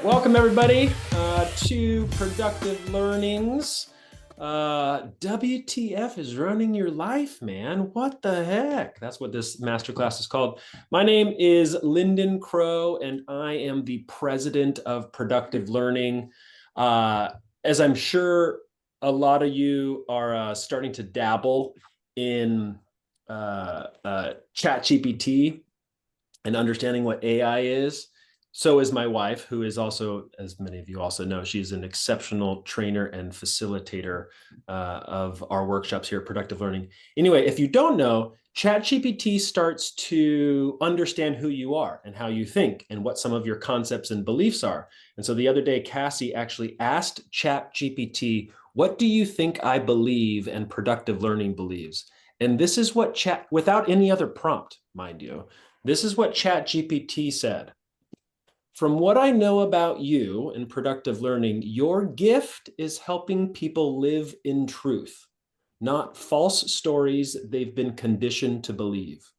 Welcome everybody to Productive Learnings. WTF is running your life, man. What the heck? That's what this masterclass is called. My name is Lindon Crow, and I am the president of Productive Learning. As I'm sure a lot of you are starting to dabble in ChatGPT and understanding what AI is. So is my wife, who is also, as many of you also know, she's an exceptional trainer and facilitator of our workshops here at Productive Learning. Anyway, if you don't know, ChatGPT starts to understand who you are and how you think and what some of your concepts and beliefs are. And so the other day, Cassie actually asked ChatGPT, what do you think I believe and Productive Learning believes? And this is what without any other prompt, mind you, this is what ChatGPT said. From what I know about you in Productive Learning, your gift is helping people live in truth, not false stories they've been conditioned to believe.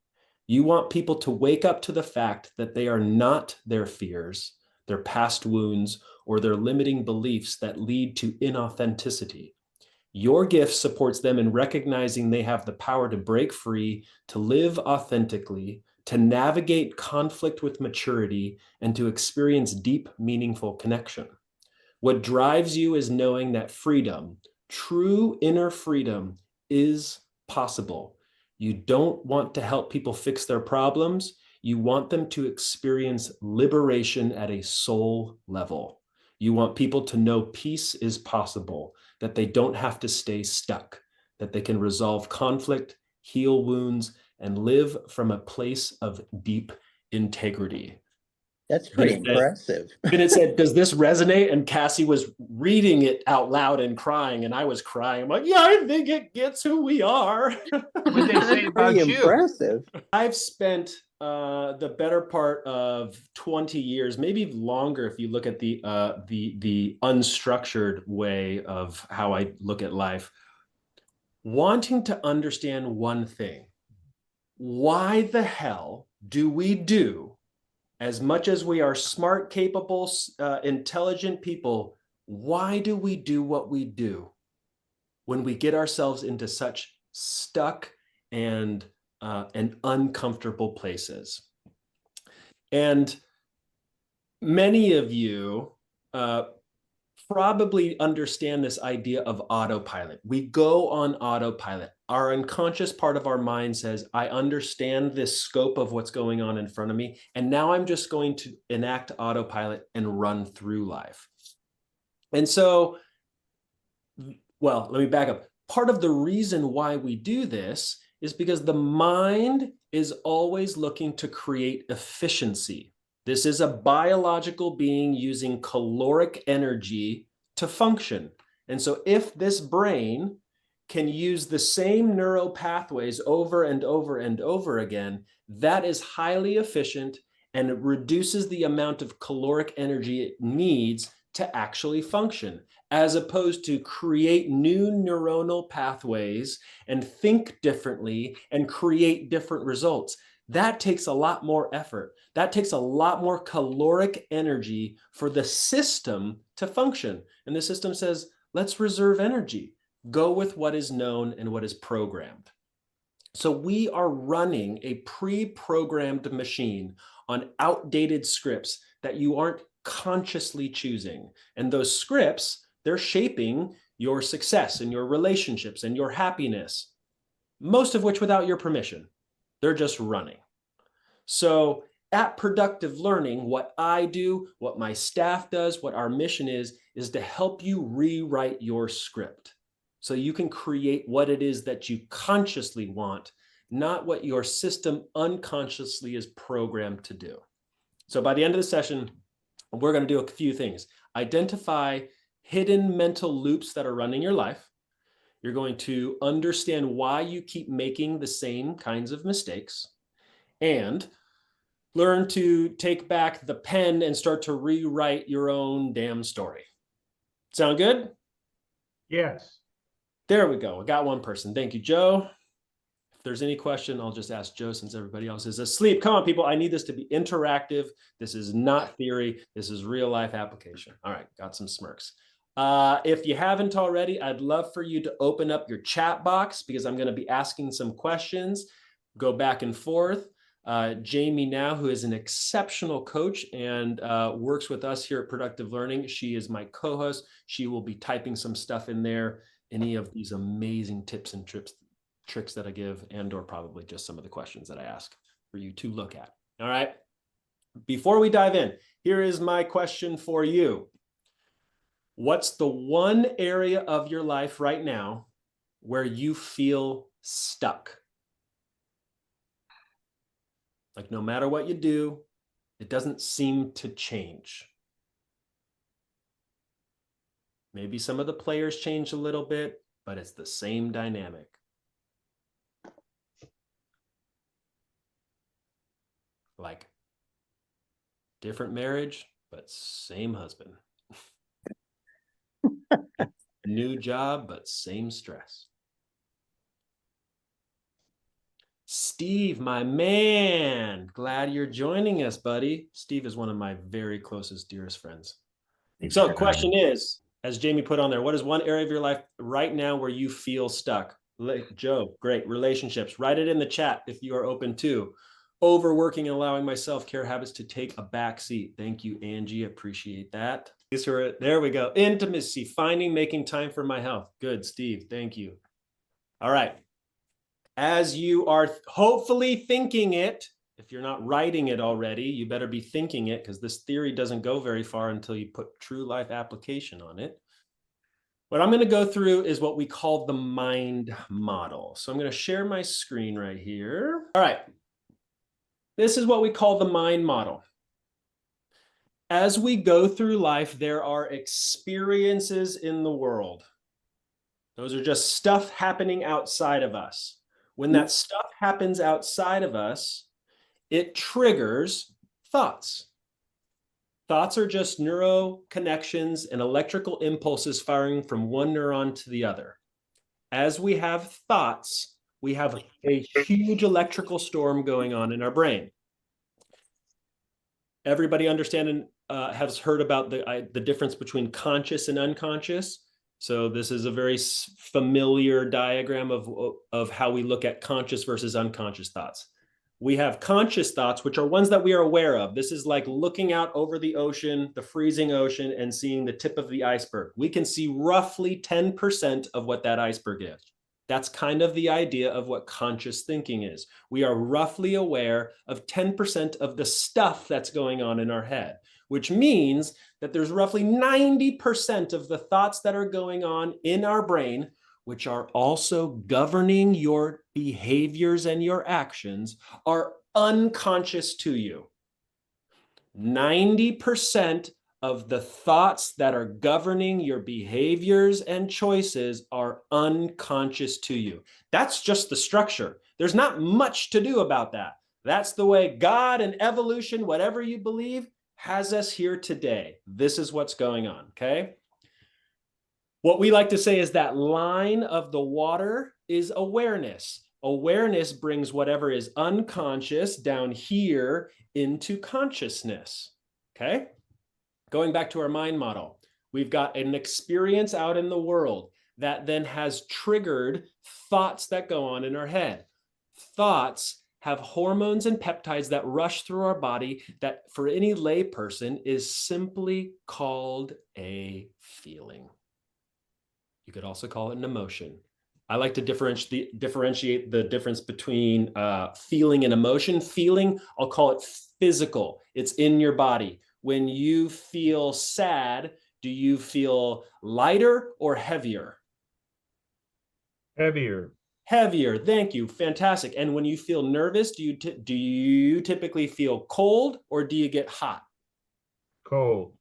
You want people to wake up to the fact that they are not their fears, their past wounds, or their limiting beliefs that lead to inauthenticity. Your gift supports them in recognizing they have the power to break free, to live authentically, to navigate conflict with maturity, and to experience deep, meaningful connection. What drives you is knowing that freedom, true inner freedom, is possible. You don't want to help people fix their problems. You want them to experience liberation at a soul level. You want people to know peace is possible, that they don't have to stay stuck, that they can resolve conflict, heal wounds, and live from a place of deep integrity. That's pretty impressive. Then it said, does this resonate? And Cassie was reading it out loud and crying, and I was crying. I'm like, yeah, I think it gets who we are. What did they say about Pretty you? impressive. I've spent the better part of 20 years, maybe longer if you look at the unstructured way of how I look at life, wanting to understand one thing. Why the hell do we do, as much as we are smart, capable, intelligent people, why do we do what we do when we get ourselves into such stuck and uncomfortable places? And many of you probably understand this idea of autopilot. We go on autopilot. Our unconscious part of our mind says, I understand this scope of what's going on in front of me, and now I'm just going to enact autopilot and run through life. And so, well, let me back up. Part of the reason why we do this is because the mind is always looking to create efficiency. This is a biological being using caloric energy to function. And so if this brain can use the same neural pathways over and over and over again, that is highly efficient, and it reduces the amount of caloric energy it needs to actually function, as opposed to create new neuronal pathways and think differently and create different results. That takes a lot more effort. That takes a lot more caloric energy for the system to function. And the system says, let's reserve energy. Go with what is known and what is programmed. So we are running a pre-programmed machine on outdated scripts that you aren't consciously choosing. And those scripts, they're shaping your success and your relationships and your happiness, most of which without your permission. They're just running. So at Productive Learning, what I do, what my staff does, what our mission is to help you rewrite your script so you can create what it is that you consciously want, not what your system unconsciously is programmed to do. So by the end of the session, we're going to do a few things. Identify hidden mental loops that are running your life. You're going to understand why you keep making the same kinds of mistakes, and learn to take back the pen and start to rewrite your own damn story. Sound good? Yes. There we go. I got one person. Thank you, Joe. there's any question, I'll just ask Joe since everybody else is asleep. Come on, people. I need this to be interactive. This is not theory. This is real life application. All right, got some smirks. If you haven't already, I'd love for you to open up your chat box because I'm going to be asking some questions. Go back and forth. Jamie now, who is an exceptional coach and works with us here at Productive Learning. She is my co-host. She will be typing some stuff in there, any of these amazing tips and tricks that I give, and or probably just some of the questions that I ask for you to look at. All right. Before we dive in, here is my question for you. What's the one area of your life right now where you feel stuck? Like no matter what you do, it doesn't seem to change. Maybe some of the players change a little bit, but it's the same dynamic. Like different marriage, but same husband. New job, but same stress. Steve, my man, glad you're joining us, buddy. Steve is one of my very closest, dearest friends. So the question is, as Jamie put on there, what is one area of your life right now where you feel stuck? Joe, great. Relationships. Write it in the chat if you are open to. Overworking and allowing my self-care habits to take a back seat. Thank you, Angie. Appreciate that. There we go. Intimacy, making time for my health. Good, Steve. Thank you. All right. As you are hopefully thinking it, if you're not writing it already, you better be thinking it because this theory doesn't go very far until you put true life application on it. What I'm going to go through is what we call the mind model. So I'm going to share my screen right here. All right. This is what we call the mind model. As we go through life, there are experiences in the world. Those are just stuff happening outside of us. When that stuff happens outside of us, it triggers thoughts. Thoughts are just neural connections and electrical impulses firing from one neuron to the other. As we have thoughts, we have a huge electrical storm going on in our brain. Everybody understand and has heard about the difference between conscious and unconscious. So this is a very familiar diagram of how we look at conscious versus unconscious thoughts. We have conscious thoughts, which are ones that we are aware of. This is like looking out over the ocean, the freezing ocean, and seeing the tip of the iceberg. We can see roughly 10% of what that iceberg is. That's kind of the idea of what conscious thinking is. We are roughly aware of 10% of the stuff that's going on in our head, which means that there's roughly 90% of the thoughts that are going on in our brain, which are also governing your behaviors and your actions, are unconscious to you. 90% of the thoughts that are governing your behaviors and choices are unconscious to you. That's just the structure. There's not much to do about that. That's the way God and evolution, whatever you believe, has us here today. This is what's going on, okay? What we like to say is that line of the water is awareness. Awareness brings whatever is unconscious down here into consciousness, okay? Going back to our mind model, we've got an experience out in the world that then has triggered thoughts that go on in our head. Thoughts have hormones and peptides that rush through our body that for any lay person is simply called a feeling. You could also call it an emotion. I like to differentiate the difference between feeling and emotion. Feeling, I'll call it physical. It's in your body. When you feel sad, do you feel lighter or heavier? Heavier. Heavier, thank you, fantastic. And when you feel nervous, do you typically feel cold or do you get hot? Cold.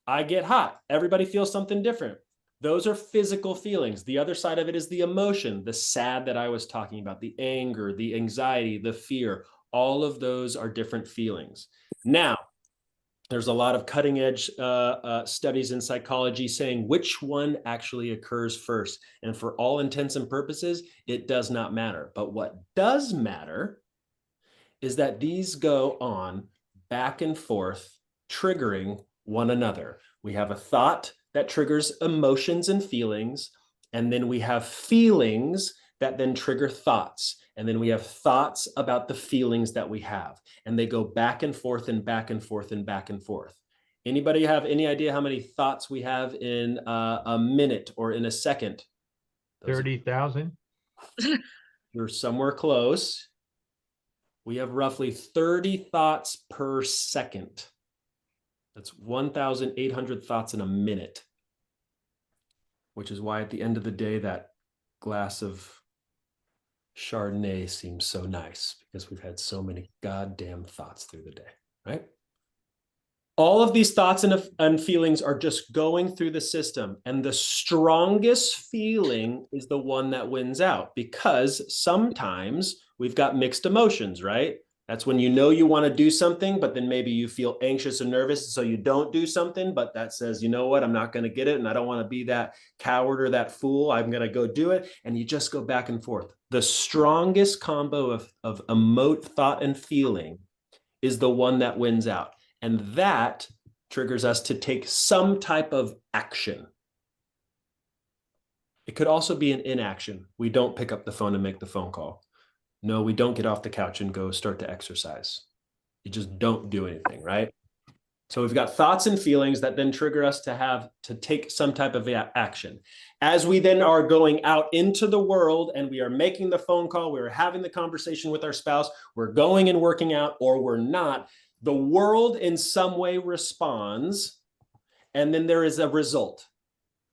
I get hot. Everybody feels something different. Those are physical feelings. The other side of it is the emotion, the sad that I was talking about, the anger, the anxiety, the fear. All of those are different feelings. Now, There's a lot of cutting edge studies in psychology saying which one actually occurs first. And for all intents and purposes, it does not matter. But what does matter is that these go on back and forth, triggering one another. We have a thought that triggers emotions and feelings, and then we have feelings that then trigger thoughts. And then we have thoughts about the feelings that we have. And they go back and forth and back and forth and back and forth. Anybody have any idea how many thoughts we have in a minute or in a second? 30,000. You're somewhere close. We have roughly 30 thoughts per second. That's 1,800 thoughts in a minute, which is why at the end of the day, that glass of Chardonnay seems so nice, because we've had so many goddamn thoughts through the day, right? All of these thoughts and feelings are just going through the system, and the strongest feeling is the one that wins out, because sometimes we've got mixed emotions, right? That's when you know you want to do something, but then maybe you feel anxious and nervous, so you don't do something, but that says, you know what, I'm not going to get it, and I don't want to be that coward or that fool. I'm going to go do it, and you just go back and forth. The strongest combo of emote, thought, and feeling is the one that wins out. And that triggers us to take some type of action. It could also be an inaction. We don't pick up the phone and make the phone call. No, we don't get off the couch and go start to exercise. You just don't do anything, right? So we've got thoughts and feelings that then trigger us to take some type of action. As we then are going out into the world and we are making the phone call, we're having the conversation with our spouse, we're going and working out, or we're not, the world in some way responds, and then there is a result.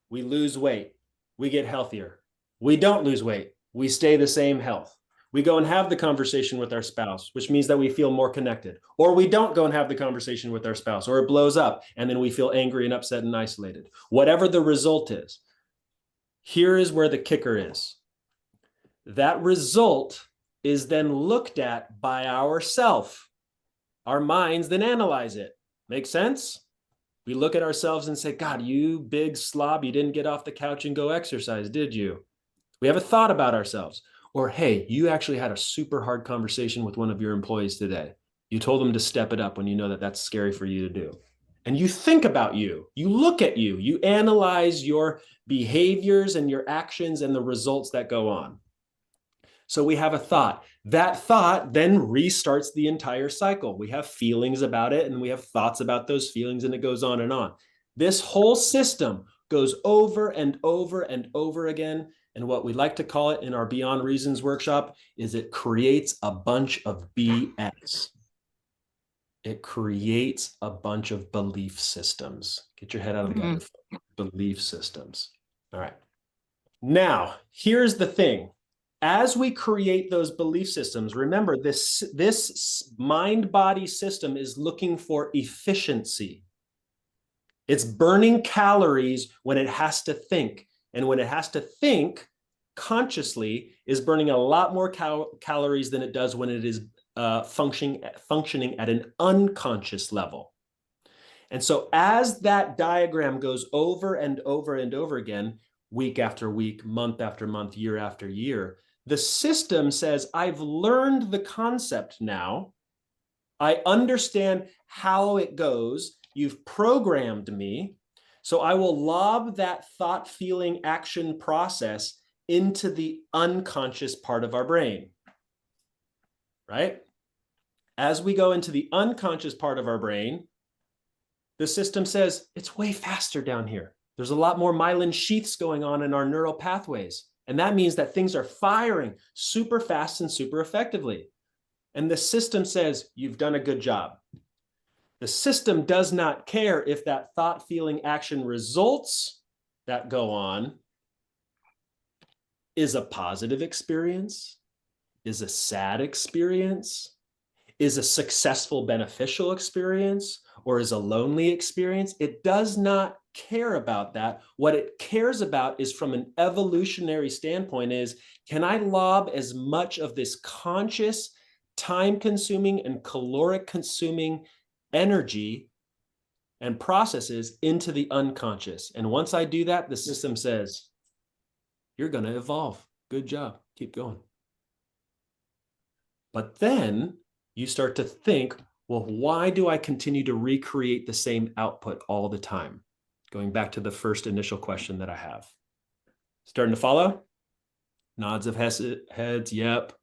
We lose weight, we get healthier. We don't lose weight, we stay the same health. We go and have the conversation with our spouse, which means that we feel more connected. Or we don't go and have the conversation with our spouse, or it blows up, and then we feel angry and upset and isolated. Whatever the result is, here is where the kicker is. That result is then looked at by ourselves. Our minds then analyze it. Make sense? We look at ourselves and say, God, you big slob, you didn't get off the couch and go exercise, did you? We have a thought about ourselves. Or, hey, you actually had a super hard conversation with one of your employees today. You told them to step it up when you know that that's scary for you to do. And you think about you look at you analyze your behaviors and your actions and the results that go on. So we have a thought. That thought then restarts the entire cycle. We have feelings about it, and we have thoughts about those feelings, and it goes on and on. This whole system goes over and over and over again. And what we like to call it in our Beyond Reasons workshop is it creates a bunch of BS. It creates a bunch of belief systems. Get your head out of the gutter. Belief systems. All right. Now, here's the thing. As we create those belief systems, remember this mind-body system is looking for efficiency. It's burning calories when it has to think. And when it has to think consciously, is burning a lot more calories than it does when it is functioning at an unconscious level. And so as that diagram goes over and over and over again, week after week, month after month, year after year, the system says, I've learned the concept now. I understand how it goes. You've programmed me. So I will lob that thought, feeling, action process into the unconscious part of our brain, right? As we go into the unconscious part of our brain, the system says, it's way faster down here. There's a lot more myelin sheaths going on in our neural pathways. And that means that things are firing super fast and super effectively. And the system says, you've done a good job. The system does not care if that thought, feeling, action results that go on is a positive experience, is a sad experience, is a successful, beneficial experience, or is a lonely experience. It does not care about that. What it cares about is, from an evolutionary standpoint, is, can I lob as much of this conscious, time-consuming, and caloric-consuming energy and processes into the unconscious. And once I do that, the system says, you're going to evolve. Good job. Keep going. But then you start to think, well, why do I continue to recreate the same output all the time? Going back to the first initial question that I have. Starting to follow? Nods of heads. Yep.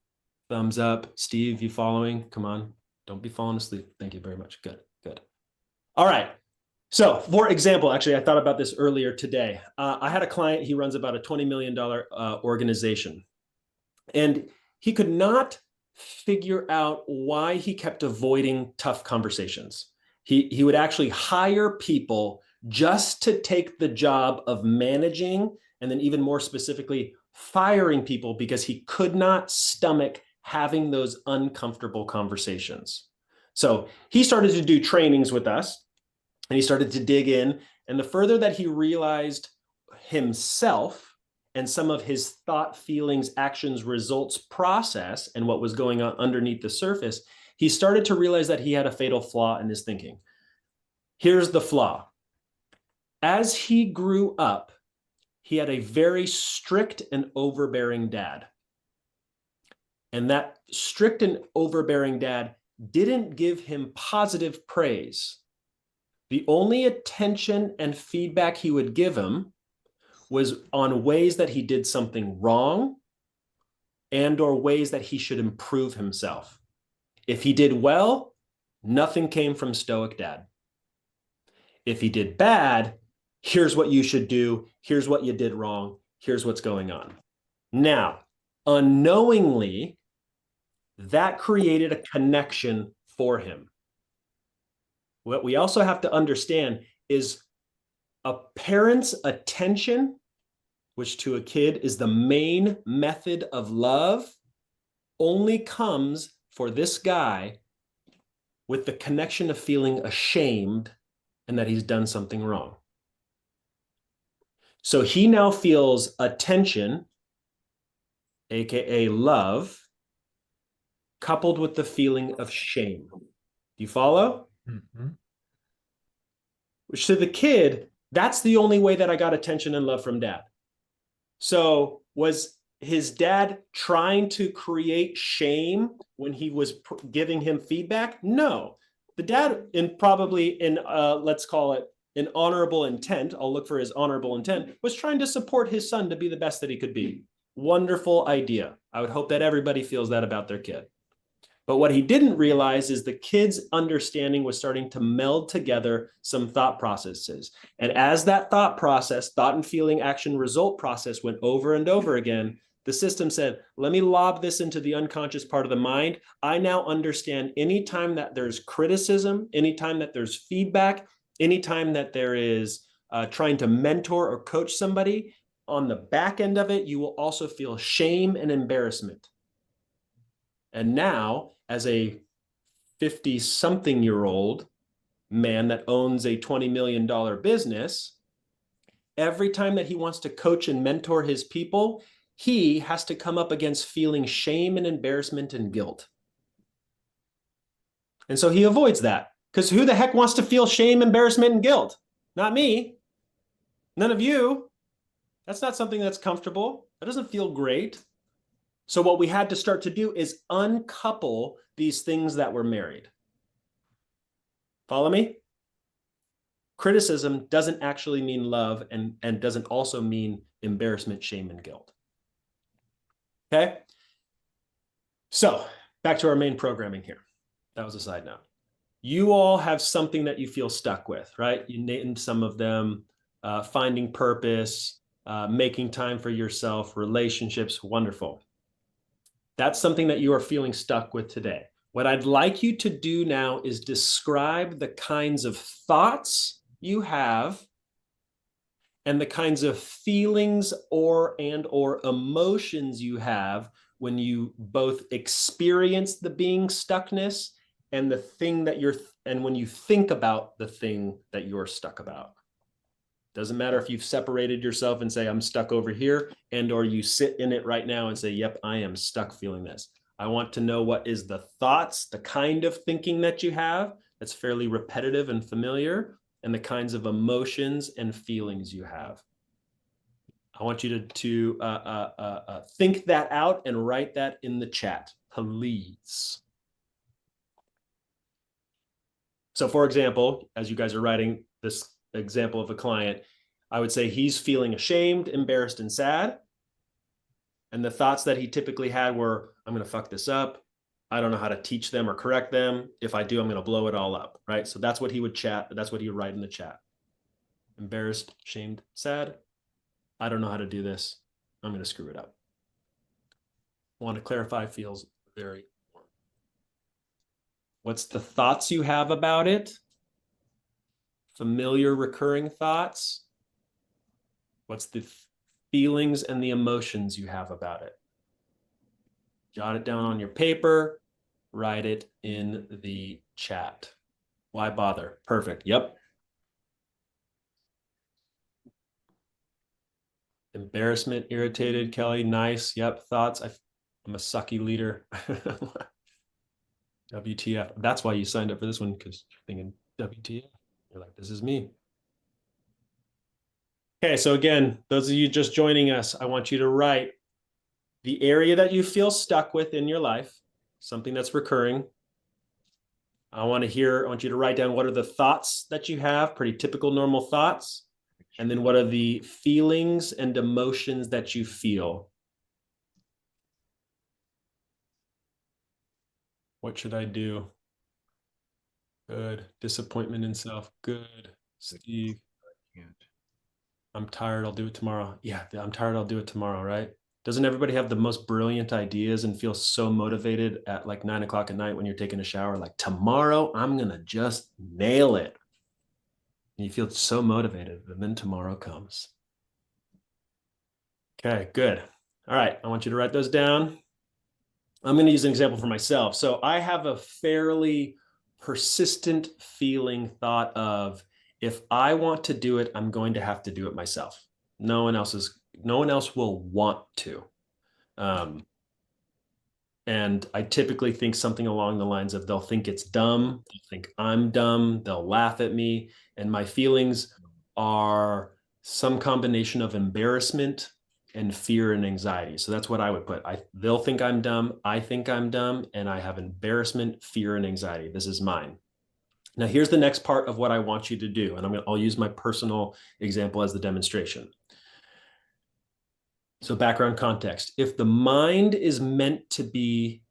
Thumbs up. Steve, you following? Come on. Don't be falling asleep. Thank you very much. Good. Good. All right. So for example, actually, I thought about this earlier today. I had a client, he runs about a $20 million organization. And he could not figure out why he kept avoiding tough conversations. He would actually hire people just to take the job of managing, and then even more specifically, firing people because he could not stomach having those uncomfortable conversations. So he started to do trainings with us, and he started to dig in. And the further that he realized himself and some of his thought, feelings, actions, results process and what was going on underneath the surface, he started to realize that he had a fatal flaw in his thinking. Here's the flaw. As he grew up, he had a very strict and overbearing dad. And that strict and overbearing dad didn't give him positive praise. The only attention and feedback he would give him was on ways that he did something wrong and or ways that he should improve himself. If he did well, nothing came from stoic dad. If he did bad, here's what you should do. Here's what you did wrong. Here's what's going on. Now, unknowingly, that created a connection for him. What we also have to understand is a parent's attention, which to a kid is the main method of love, only comes for this guy with the connection of feeling ashamed and that he's done something wrong. So he now feels attention, aka love, coupled with the feeling of shame. Do you follow? Mm-hmm. Which to the kid, that's the only way that I got attention and love from dad. So was his dad trying to create shame when he was giving him feedback? No. The dad, let's call it an honorable intent, I'll look for his honorable intent, was trying to support his son to be the best that he could be. Wonderful idea. I would hope that everybody feels that about their kid. But what he didn't realize is the kid's understanding was starting to meld together some thought processes. And as that thought process, thought and feeling, action, result process went over and over again, the system said, let me lob this into the unconscious part of the mind. I now understand anytime that there's criticism, anytime that there's feedback, anytime that there is trying to mentor or coach somebody, on the back end of it, you will also feel shame and embarrassment. And now, as a 50-something-year-old man that owns a $20 million business, every time that he wants to coach and mentor his people, he has to come up against feeling shame and embarrassment and guilt. And so he avoids that, because who the heck wants to feel shame, embarrassment, and guilt? Not me. None of you. That's not something that's comfortable. That doesn't feel great. So what we had to start to do is uncouple these things that were married. Follow me? Criticism doesn't actually mean love and doesn't also mean embarrassment, shame, and guilt. Okay? So back to our main programming here. That was a side note. You all have something that you feel stuck with, right? You named some of them, finding purpose, making time for yourself, relationships, wonderful. That's something that you are feeling stuck with today. What I'd like you to do now is describe the kinds of thoughts you have and the kinds of feelings or emotions you have when you both experience the being stuckness and the thing that and when you think about the thing that you're stuck about. Doesn't matter if you've separated yourself and say, I'm stuck over here, and or you sit in it right now and say, yep, I am stuck feeling this. I want to know what is the thoughts, the kind of thinking that you have that's fairly repetitive and familiar, and the kinds of emotions and feelings you have. I want you to think that out and write that in the chat, please. So for example, as you guys are writing this example of a client, I would say he's feeling ashamed, embarrassed, and sad. And the thoughts that he typically had were, I'm going to fuck this up. I don't know how to teach them or correct them. If I do, I'm going to blow it all up, right? So that's what he would chat. That's what he would write in the chat. Embarrassed, ashamed, sad. I don't know how to do this. I'm going to screw it up. Want to clarify feels very important. What's the thoughts you have about it? Familiar, recurring thoughts. What's the feelings and the emotions you have about it? Jot it down on your paper, write it in the chat. Why bother? Perfect. Yep. Embarrassment, irritated, Kelly. Nice. Yep. Thoughts. I'm a sucky leader. WTF. That's why you signed up for this one, because you're thinking WTF. You're like, this is me. Okay. So again, those of you just joining us, I want you to write the area that you feel stuck with in your life, something that's recurring. I want you to write down what are the thoughts that you have, pretty typical normal thoughts. And then what are the feelings and emotions that you feel? What should I do? Good. Disappointment in self. Good. Steve. I'm tired. I'll do it tomorrow. Yeah, I'm tired. I'll do it tomorrow, right? Doesn't everybody have the most brilliant ideas and feel so motivated at like 9 o'clock at night when you're taking a shower? Like, tomorrow, I'm going to just nail it. And you feel so motivated, and then tomorrow comes. Okay, good. All right, I want you to write those down. I'm going to use an example for myself. So I have a fairly persistent feeling thought of, if I want to do it, I'm going to have to do it myself. No one else will want to. And I typically think something along the lines of, they'll think it's dumb, they'll think I'm dumb, they'll laugh at me. And my feelings are some combination of embarrassment and fear and anxiety. So that's what I would put. They'll think I'm dumb, I think I'm dumb, and I have embarrassment, fear, and anxiety. This is mine. Now, here's the next part of what I want you to do. And I'll use my personal example as the demonstration. So background context. If the mind is meant to be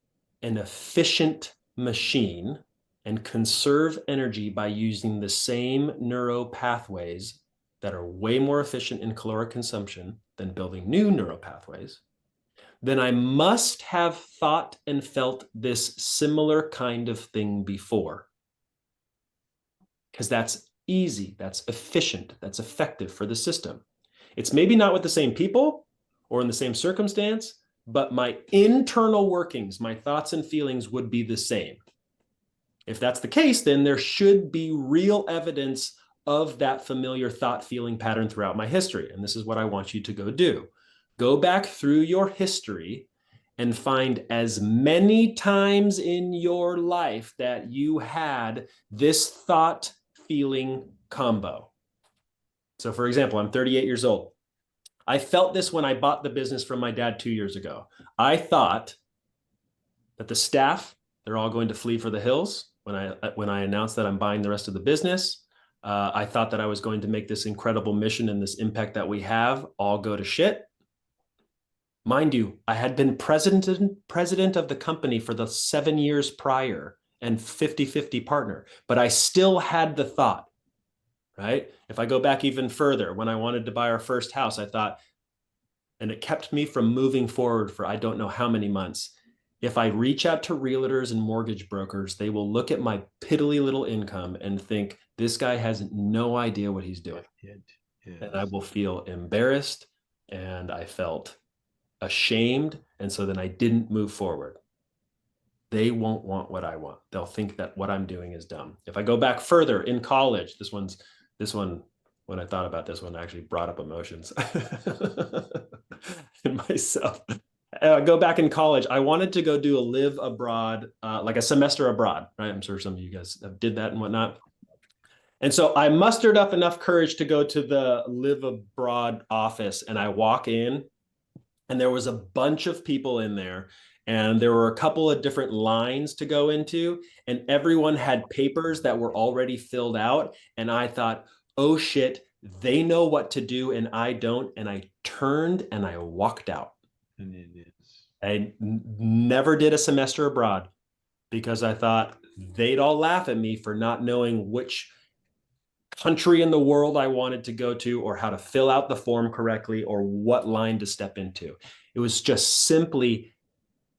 an efficient machine and conserve energy by using the same neural pathways that are way more efficient in caloric consumption than building new neural pathways, then I must have thought and felt this similar kind of thing before. Because that's easy, that's efficient, that's effective for the system. It's maybe not with the same people or in the same circumstance, but my internal workings, my thoughts and feelings would be the same. If that's the case, then there should be real evidence of that familiar thought feeling pattern throughout my history. And this is what I want you to go do. Go back through your history and find as many times in your life that you had this thought feeling combo. So for example, I'm 38 years old. I felt this when I bought the business from my dad 2 years ago. I thought that the staff, they're all going to flee for the hills when I announced that I'm buying the rest of the business. I thought that I was going to make this incredible mission and this impact that we have all go to shit. Mind you, I had been president of the company for the 7 years prior and 50-50 partner, but I still had the thought, right? If I go back even further, when I wanted to buy our first house, I thought, and it kept me from moving forward for I don't know how many months. If I reach out to realtors and mortgage brokers, they will look at my piddly little income and think, this guy has no idea what he's doing. Yes. And I will feel embarrassed, and I felt ashamed. And so then I didn't move forward. They won't want what I want. They'll think that what I'm doing is dumb. If I go back further in college, this one, when I thought about this one, I actually brought up emotions in myself. Go back in college, I wanted to go do a live abroad, like a semester abroad, right? I'm sure some of you guys did that and whatnot. And so I mustered up enough courage to go to the Live Abroad office, and I walk in, and there was a bunch of people in there, and there were a couple of different lines to go into, and everyone had papers that were already filled out. And I thought, oh shit, they know what to do and I don't. And I turned and I walked out. I never did a semester abroad because I thought they'd all laugh at me for not knowing which country in the world I wanted to go to, or how to fill out the form correctly, or what line to step into. It was just simply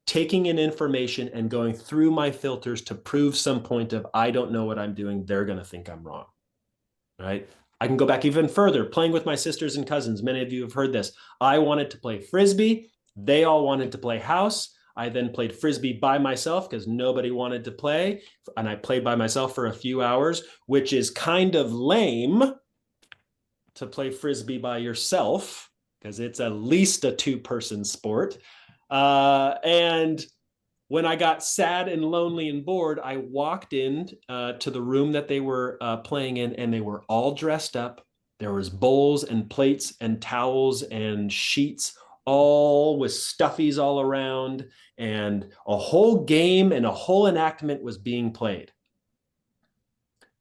taking in information and going through my filters to prove some point of, I don't know what I'm doing. They're going to think I'm wrong, right? I can go back even further, playing with my sisters and cousins. Many of you have heard this. I wanted to play Frisbee. They all wanted to play house. I then played Frisbee by myself because nobody wanted to play. And I played by myself for a few hours, which is kind of lame to play Frisbee by yourself because it's at least a two-person sport. And when I got sad and lonely and bored, I walked in to the room that they were playing in, and they were all dressed up. There was bowls and plates and towels and sheets, all with stuffies all around, and a whole game and a whole enactment was being played.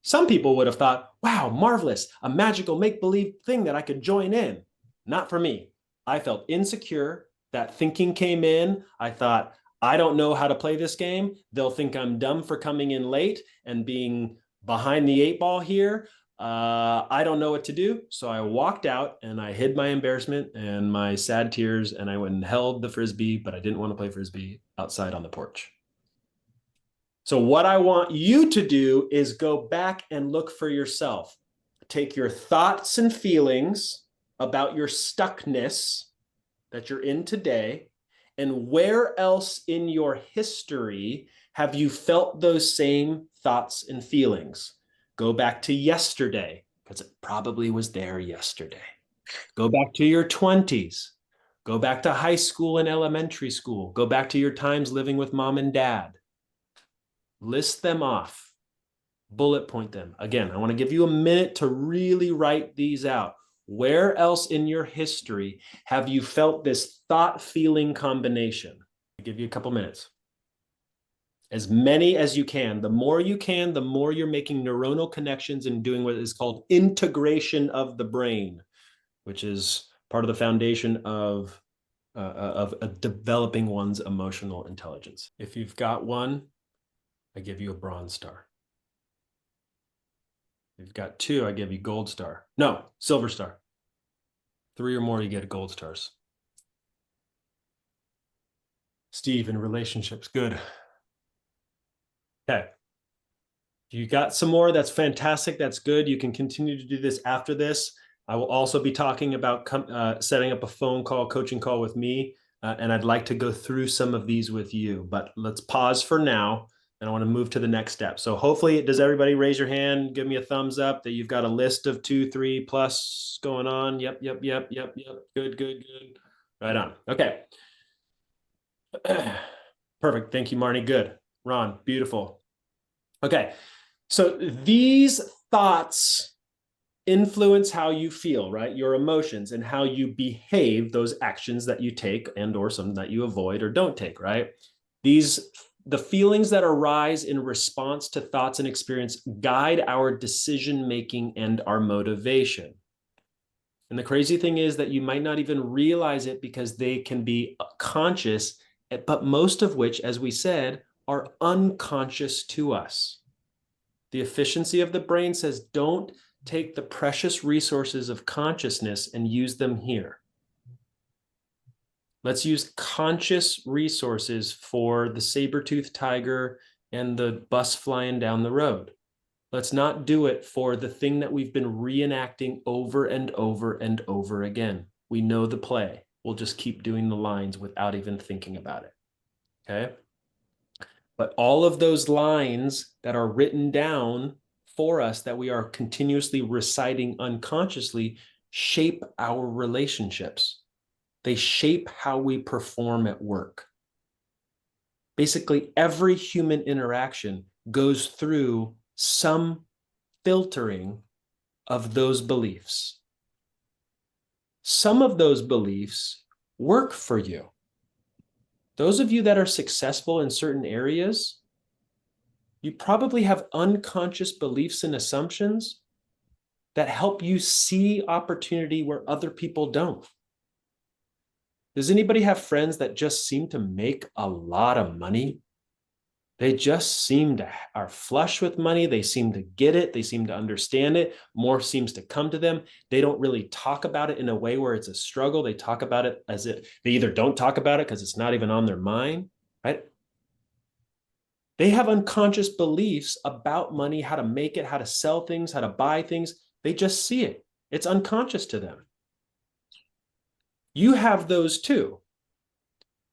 Some people would have thought, wow, marvelous, a magical make-believe thing that I could join in. Not for me. I felt insecure. That thinking came in. I thought, I don't know how to play this game. They'll think I'm dumb for coming in late and being behind the 8 ball here. I don't know what to do. So I walked out and I hid my embarrassment and my sad tears, and I went and held the Frisbee, but I didn't want to play Frisbee outside on the porch. So what I want you to do is go back and look for yourself. Take your thoughts and feelings about your stuckness that you're in today, and where else in your history have you felt those same thoughts and feelings? Go back to yesterday, because it probably was there yesterday. Go back to your 20s. Go back to high school and elementary school. Go back to your times living with mom and dad. List them off. Bullet point them. Again, I want to give you a minute to really write these out. Where else in your history have you felt this thought-feeling combination? I'll give you a couple minutes. As many as you can. The more you can, the more you're making neuronal connections and doing what is called integration of the brain, which is part of the foundation of developing one's emotional intelligence. If you've got one, I give you a bronze star. If you've got 2, I give you gold star. No, silver star. 3 or more, you get gold stars. Steve, in relationships, good. Okay. You got some more? That's fantastic. That's good. You can continue to do this after this. I will also be talking about setting up a phone call, coaching call with me, and I'd like to go through some of these with you. But let's pause for now, and I want to move to the next step. So hopefully, does everybody raise your hand, give me a thumbs up that you've got a list of 2, 3 plus going on? Yep. Good. Right on. Okay. Perfect. Thank you, Marnie. Good. Ron, beautiful. Okay. So these thoughts influence how you feel, right? Your emotions and how you behave, those actions that you take and or some that you avoid or don't take, right? The feelings that arise in response to thoughts and experience guide our decision-making and our motivation. And the crazy thing is that you might not even realize it because they can be conscious, but most of which, as we said, are unconscious to us. The efficiency of the brain says, don't take the precious resources of consciousness and use them here. Let's use conscious resources for the saber-toothed tiger and the bus flying down the road. Let's not do it for the thing that we've been reenacting over and over and over again. We know the play. We'll just keep doing the lines without even thinking about it. Okay? But all of those lines that are written down for us that we are continuously reciting unconsciously shape our relationships. They shape how we perform at work. Basically, every human interaction goes through some filtering of those beliefs. Some of those beliefs work for you. Those of you that are successful in certain areas, you probably have unconscious beliefs and assumptions that help you see opportunity where other people don't. Does anybody have friends that just seem to make a lot of money? They just seem to are flush with money. They seem to get it. They seem to understand it. More seems to come to them. They don't really talk about it in a way where it's a struggle. They talk about it as if they either don't talk about it because it's not even on their mind, right? They have unconscious beliefs about money, how to make it, how to sell things, how to buy things. They just see it. It's unconscious to them. You have those too.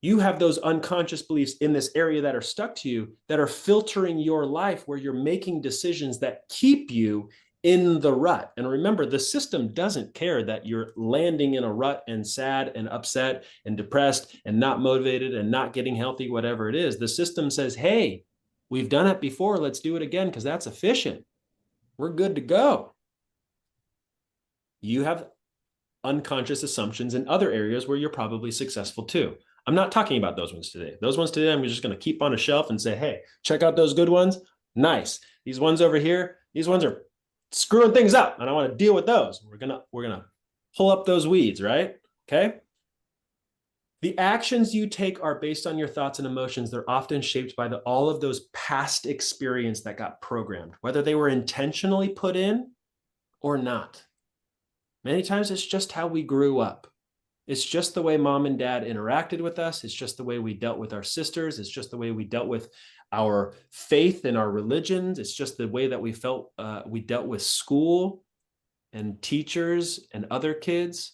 You have those unconscious beliefs in this area that are stuck to you that are filtering your life where you're making decisions that keep you in the rut. And remember, the system doesn't care that you're landing in a rut and sad and upset and depressed and not motivated and not getting healthy, whatever it is. The system says, hey, we've done it before. Let's do it again because that's efficient. We're good to go. You have unconscious assumptions in other areas where you're probably successful too. I'm not talking about those ones today. Those ones today, I'm just going to keep on a shelf and say, hey, check out those good ones. Nice. These ones over here, these ones are screwing things up and I want to deal with those. We're going to pull up those weeds, right? Okay. The actions you take are based on your thoughts and emotions. They're often shaped by all of those past experience that got programmed, whether they were intentionally put in or not. Many times it's just how we grew up. It's just the way mom and dad interacted with us. It's just the way we dealt with our sisters. It's just the way we dealt with our faith and our religions. It's just the way that we felt we dealt with school and teachers and other kids.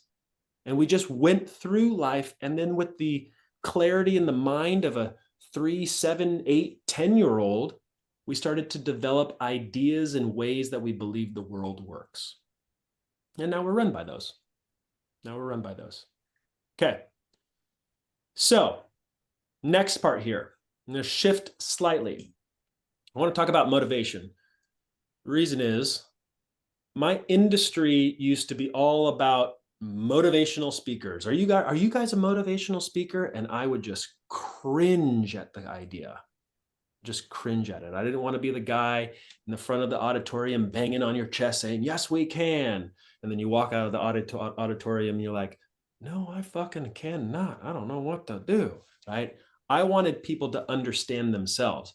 And we just went through life. And then with the clarity in the mind of a 3, 7, 8, 10-year-old, we started to develop ideas and ways that we believe the world works. And now we're run by those. Okay. So next part here, I'm going to shift slightly. I want to talk about motivation. The reason is my industry used to be all about motivational speakers. Are you guys a motivational speaker? And I would just cringe at the idea. Just cringe at it. I didn't want to be the guy in the front of the auditorium banging on your chest saying, yes, we can. And then you walk out of the auditorium and you're like, no, I fucking cannot. I don't know what to do, right? I wanted people to understand themselves.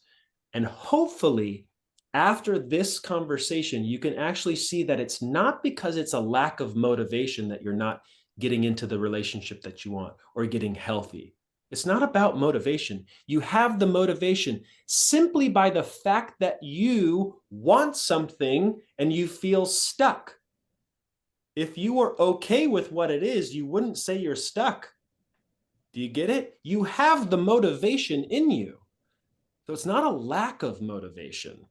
And hopefully after this conversation, you can actually see that it's not because it's a lack of motivation that you're not getting into the relationship that you want or getting healthy. It's not about motivation. You have the motivation simply by the fact that you want something and you feel stuck. If you were okay with what it is, you wouldn't say you're stuck. Do you get it? You have the motivation in you. So it's not a lack of motivation.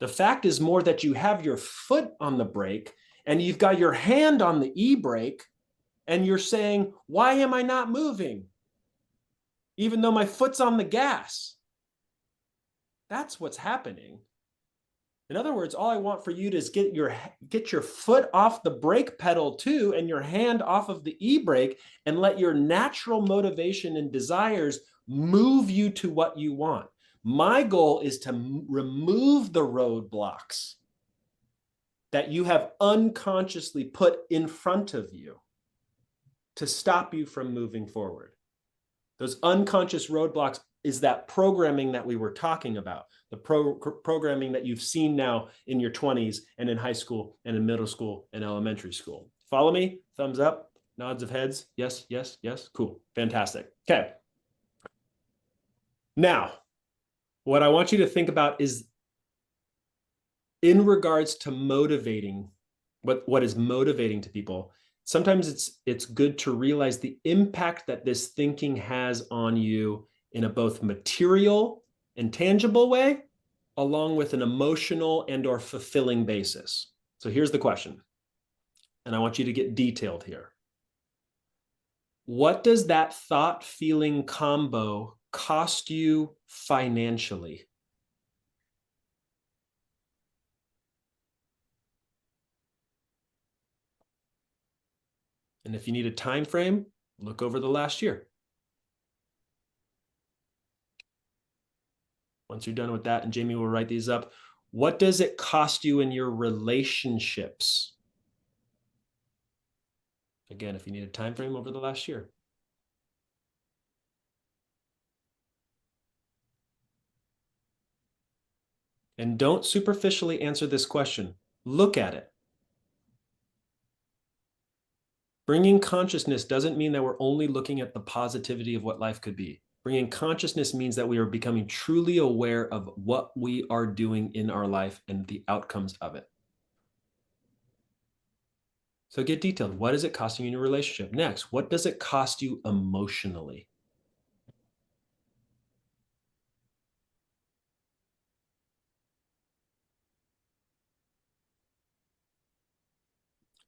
The fact is more that you have your foot on the brake and you've got your hand on the e-brake and you're saying, why am I not moving? Even though my foot's on the gas. That's what's happening. In other words, all I want for you to is get your foot off the brake pedal too and your hand off of the e-brake and let your natural motivation and desires move you to what you want. My goal is to remove the roadblocks that you have unconsciously put in front of you to stop you from moving forward. Those unconscious roadblocks is that programming that we were talking about, the programming that you've seen now in your 20s and in high school and in middle school and elementary school. Follow me? Thumbs up, nods of heads. Yes, yes, yes. Cool. Fantastic. Okay. Now, what I want you to think about is in regards to motivating, what is motivating to people. Sometimes it's good to realize the impact that this thinking has on you in a both material and tangible way, along with an emotional and or fulfilling basis. So here's the question, and I want you to get detailed here. What does that thought-feeling combo cost you financially? And if you need a time frame, look over the last year. Once you're done with that, and Jamie will write these up, what does it cost you in your relationships? Again, if you need a time frame, over the last year. And don't superficially answer this question. Look at it. Bringing consciousness doesn't mean that we're only looking at the positivity of what life could be. Bringing consciousness means that we are becoming truly aware of what we are doing in our life and the outcomes of it. So get detailed. What is it costing you in your relationship? Next, what does it cost you emotionally?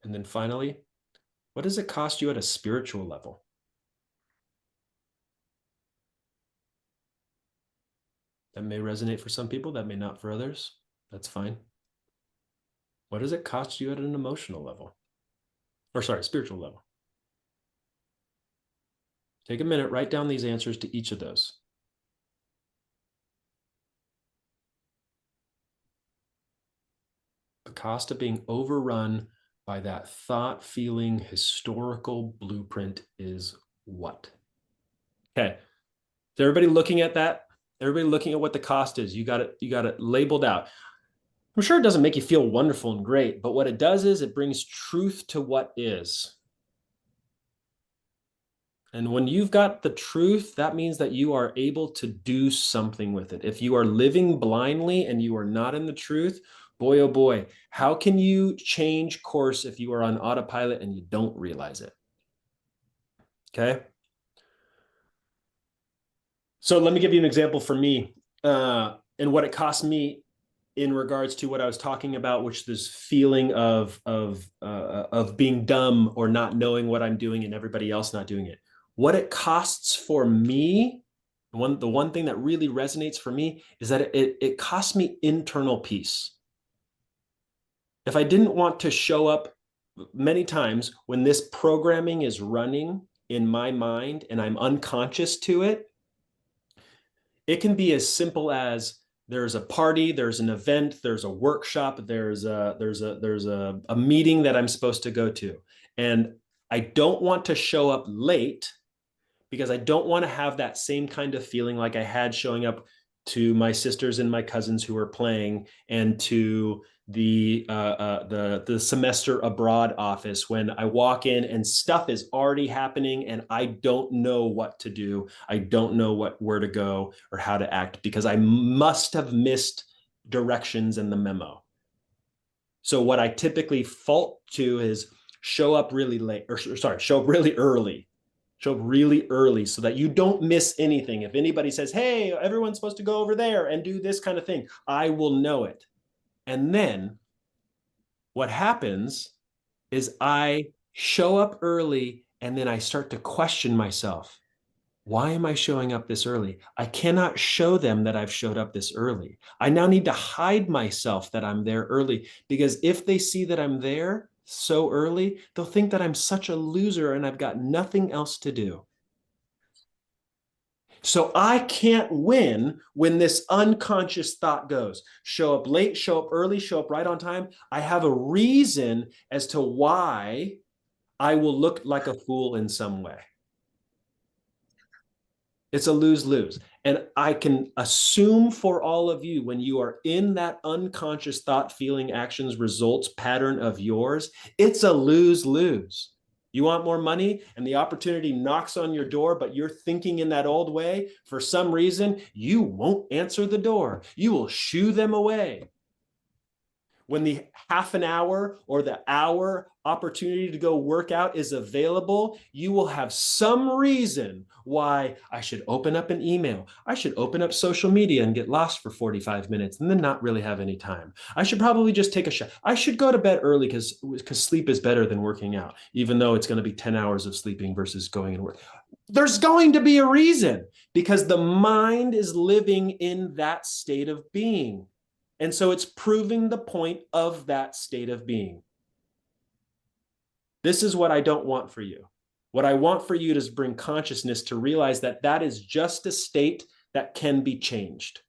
And then finally, what does it cost you at a spiritual level? That may resonate for some people, that may not for others. That's fine. What does it cost you at an emotional level? Or sorry, spiritual level. Take a minute, write down these answers to each of those. The cost of being overrun by that thought, feeling, historical blueprint is what? Okay. Is everybody looking at that? Everybody looking at what the cost is? You got it labeled out. I'm sure it doesn't make you feel wonderful and great, but what it does is it brings truth to what is. And when you've got the truth, that means that you are able to do something with it. If you are living blindly and you are not in the truth, boy, oh boy, how can you change course if you are on autopilot and you don't realize it? Okay. So let me give you an example for me and what it cost me in regards to what I was talking about, which this feeling of being dumb or not knowing what I'm doing and everybody else not doing it. What it costs for me, the one thing that really resonates for me is that it costs me internal peace. If I didn't want to show up many times when this programming is running in my mind and I'm unconscious to it, it can be as simple as there's a party, there's an event, there's a workshop, there's a meeting that I'm supposed to go to. And I don't want to show up late because I don't want to have that same kind of feeling like I had showing up to my sisters and my cousins who were playing, and to the semester abroad office when I walk in and stuff is already happening and I don't know what to do. I don't know where to go or how to act because I must have missed directions in the memo. So what I typically fault to is show up really late, or sorry, show up really early. Show up really early so that you don't miss anything. If anybody says, hey, everyone's supposed to go over there and do this kind of thing, I will know it. And then what happens is I show up early and then I start to question myself. Why am I showing up this early? I cannot show them that I've showed up this early. I now need to hide myself that I'm there early, because if they see that I'm there so early, they'll think that I'm such a loser and I've got nothing else to do. So I can't win when this unconscious thought goes, show up late, show up early, show up right on time. I have a reason as to why I will look like a fool in some way. It's a lose-lose. And I can assume for all of you, when you are in that unconscious thought, feeling, actions, results pattern of yours, it's a lose-lose. You want more money and the opportunity knocks on your door, but you're thinking in that old way. For some reason, you won't answer the door. You will shoo them away. When the half an hour or the hour opportunity to go work out is available, you will have some reason why I should open up an email. I should open up social media and get lost for 45 minutes and then not really have any time. I should probably just take a shower. I should go to bed early because sleep is better than working out, even though it's going to be 10 hours of sleeping versus going and work. There's going to be a reason, because the mind is living in that state of being. And so it's proving the point of that state of being. This is what I don't want for you. What I want for you is bring consciousness to realize that that is just a state that can be changed.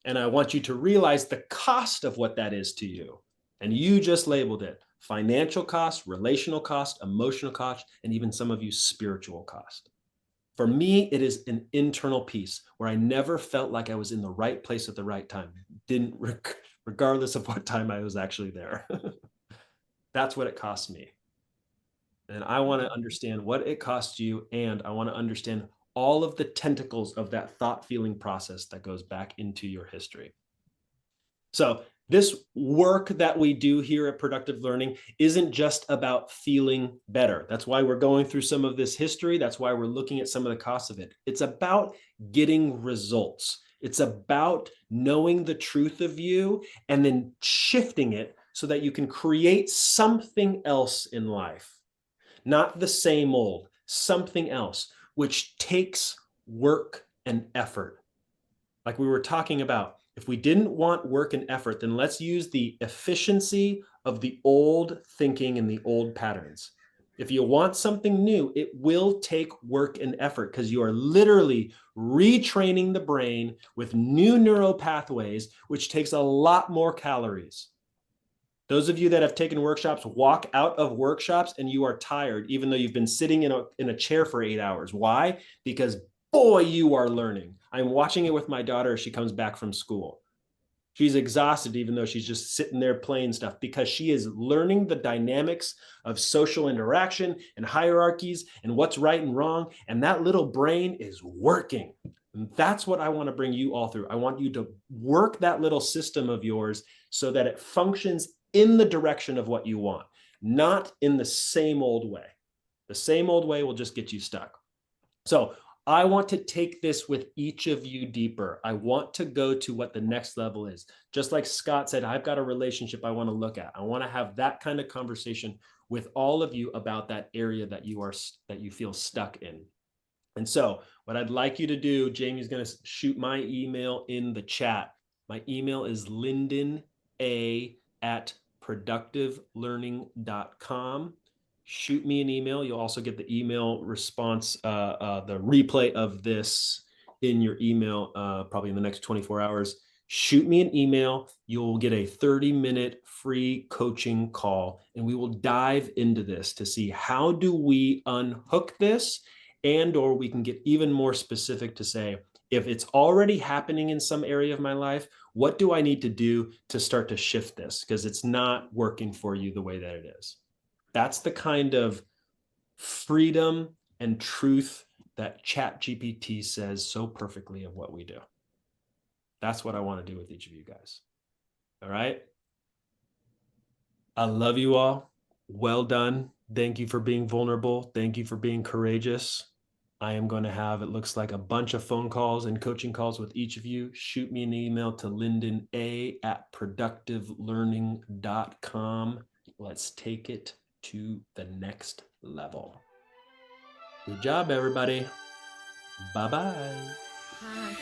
And I want you to realize the cost of what that is to you. And you just labeled it: financial cost, relational cost, emotional cost, and even some of you spiritual cost. For me, it is an internal peace where I never felt like I was in the right place at the right time. Regardless of what time I was actually there. That's what it cost me. And I want to understand what it costs you, and I want to understand all of the tentacles of that thought feeling process that goes back into your history. So this work that we do here at Productive Learning isn't just about feeling better. That's why we're going through some of this history. That's why we're looking at some of the costs of it. It's about getting results. It's about knowing the truth of you and then shifting it so that you can create something else in life. Not the same old, something else, which takes work and effort. Like we were talking about, if we didn't want work and effort, then let's use the efficiency of the old thinking and the old patterns. If you want something new, it will take work and effort because you are literally retraining the brain with new neural pathways, which takes a lot more calories. Those of you that have taken workshops walk out of workshops and you are tired, even though you've been sitting in a chair for 8 hours. Why? Because boy, you are learning. I'm watching it with my daughter as she comes back from school. She's exhausted, even though she's just sitting there playing stuff, because she is learning the dynamics of social interaction and hierarchies and what's right and wrong. And that little brain is working. And that's what I want to bring you all through. I want you to work that little system of yours so that it functions in the direction of what you want, not in the same old way. The same old way will just get you stuck. So I want to take this with each of you deeper. I want to go to what the next level is. Just like Scott said, I've got a relationship I want to look at. I want to have that kind of conversation with all of you about that area that you feel stuck in. And so what I'd like you to do, Jamie's going to shoot my email in the chat. My email is lindona@productivelearning.com. Shoot me an email. You'll also get the email response, the replay of this in your email, probably in the next 24 hours. Shoot me an email. You'll get a 30-minute free coaching call, and we will dive into this to see how do we unhook this, and or we can get even more specific to say, if it's already happening in some area of my life, what do I need to do to start to shift this? Because it's not working for you the way that it is. That's the kind of freedom and truth that ChatGPT says so perfectly of what we do. That's what I want to do with each of you guys. All right. I love you all. Well done. Thank you for being vulnerable. Thank you for being courageous. I am going to have, it looks like, a bunch of phone calls and coaching calls with each of you. Shoot me an email to lindona@productivelearning.com. Let's take it to the next level. Good job, everybody. Bye-bye. Bye.